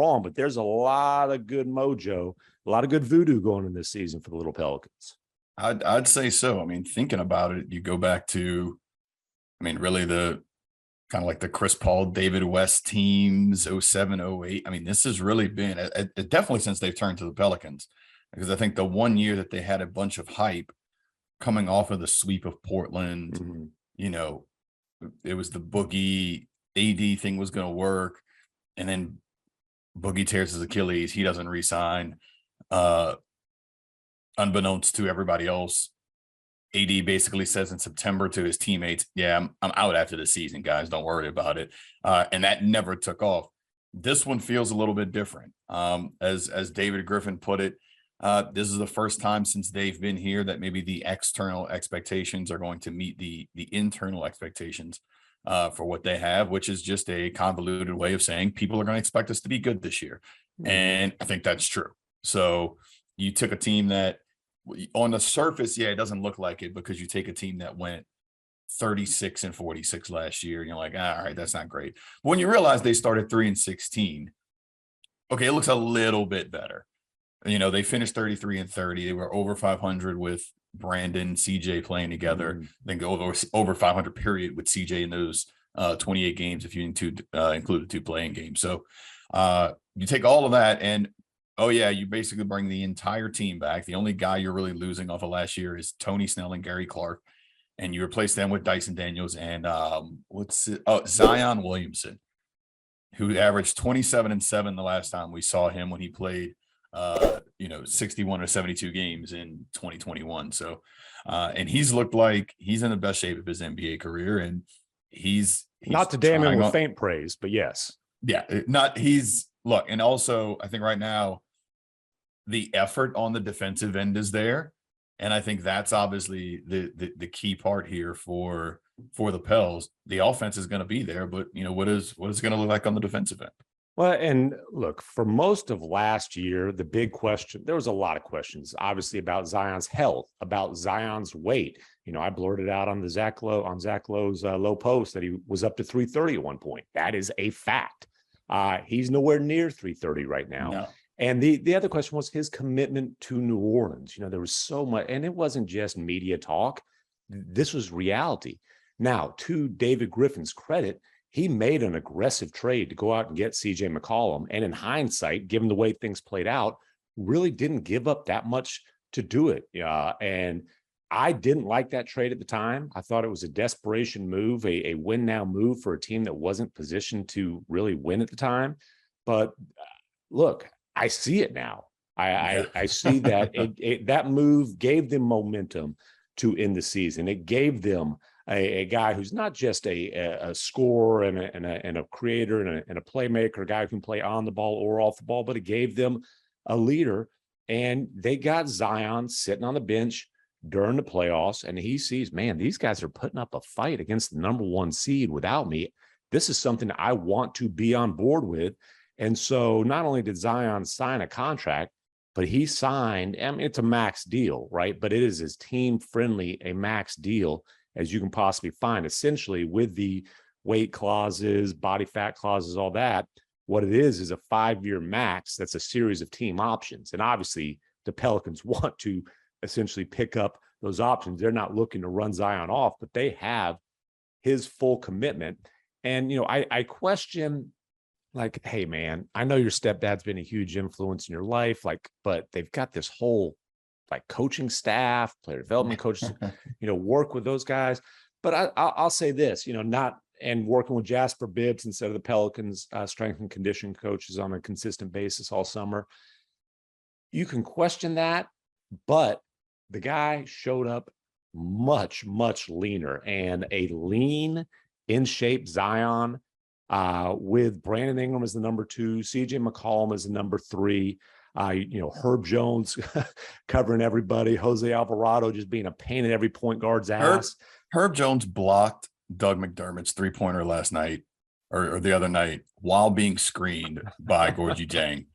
wrong, but there's a lot of good mojo, a lot of good voodoo going in this season for the little Pelicans. I'd say so. I mean, thinking about it, you go back to, really the kind of like the Chris Paul, David West teams, 07, 08. I mean, this has really been definitely since they've turned to the Pelicans, because I think the one year that they had a bunch of hype coming off of the sweep of Portland, it was the Boogie AD thing was going to work. And then Boogie tears his Achilles. He doesn't re-sign. Unbeknownst to everybody else, AD basically says in September to his teammates, yeah, I'm out after the season, guys. Don't worry about it. And that never took off. This one feels a little bit different. As David Griffin put it, this is the first time since they've been here that maybe the external expectations are going to meet the internal expectations for what they have, which is just a convoluted way of saying people are going to expect us to be good this year. And I think that's true. So you took a team that on the surface, it doesn't look like it, because you take a team that went 36-46 last year, and you're like, all right, that's not great. But when you realize they started 3-16, okay, it looks a little bit better. They finished 33-30. They were over 500 with Brandon, CJ playing together. Then go over 500 period with CJ in those 28 games, if you include the 2 playing games. So you take all of that, and you basically bring the entire team back. The only guy you're really losing off of last year is Tony Snell and Gary Clark, and you replace them with Dyson Daniels and Zion Williamson, who averaged 27-7 the last time we saw him when he played 61 or 72 games in 2021. So and he's looked like he's in the best shape of his NBA career, and he's not to damn him with faint praise, but yes. Look, and also I think right now the effort on the defensive end is there. And I think that's obviously the key part here for the Pels. The offense is going to be there, but what is it going to look like on the defensive end? Well, and look, for most of last year, the big question, there was a lot of questions, obviously, about Zion's health, about Zion's weight. I blurted out on Zach Lowe's low post that he was up to 330 at one point. That is a fact. He's nowhere near 330 right now. No. And the other question was his commitment to New Orleans. There was so much, and it wasn't just media talk. This was reality. Now, to David Griffin's credit, he made an aggressive trade to go out and get CJ McCollum. And in hindsight, given the way things played out, really didn't give up that much to do it. And I didn't like that trade at the time. I thought it was a desperation move, a win now move for a team that wasn't positioned to really win at the time. But look, I see it now. I see that that move gave them momentum to end the season. It gave them a guy who's not just a scorer and a creator and a playmaker, a guy who can play on the ball or off the ball, but it gave them a leader. And they got Zion sitting on the bench during the playoffs, and he sees, man, these guys are putting up a fight against the number 1 seed without me. This is something I want to be on board with. And so not only did Zion sign a contract, but he signed, it's a max deal, right? But it is as team-friendly a max deal as you can possibly find, essentially with the weight clauses, body fat clauses, all that. What it is a 5-year max that's a series of team options. And obviously the Pelicans want to essentially pick up those options. They're not looking to run Zion off, but they have his full commitment. And, I question, like, hey, man, I know your stepdad's been a huge influence in your life, but they've got this whole coaching staff, player development coaches, work with those guys. But I'll say this, and working with Jasper Bibbs instead of the Pelicans strength and conditioning coaches on a consistent basis all summer. You can question that, but the guy showed up much, much leaner, and a lean, in shape Zion with Brandon Ingram as the number 2, CJ McCollum as the number 3, Herb Jones covering everybody, Jose Alvarado just being a pain in every point guard's ass. Herb Jones blocked Doug McDermott's 3-pointer last night or the other night while being screened by Gorgie Jang.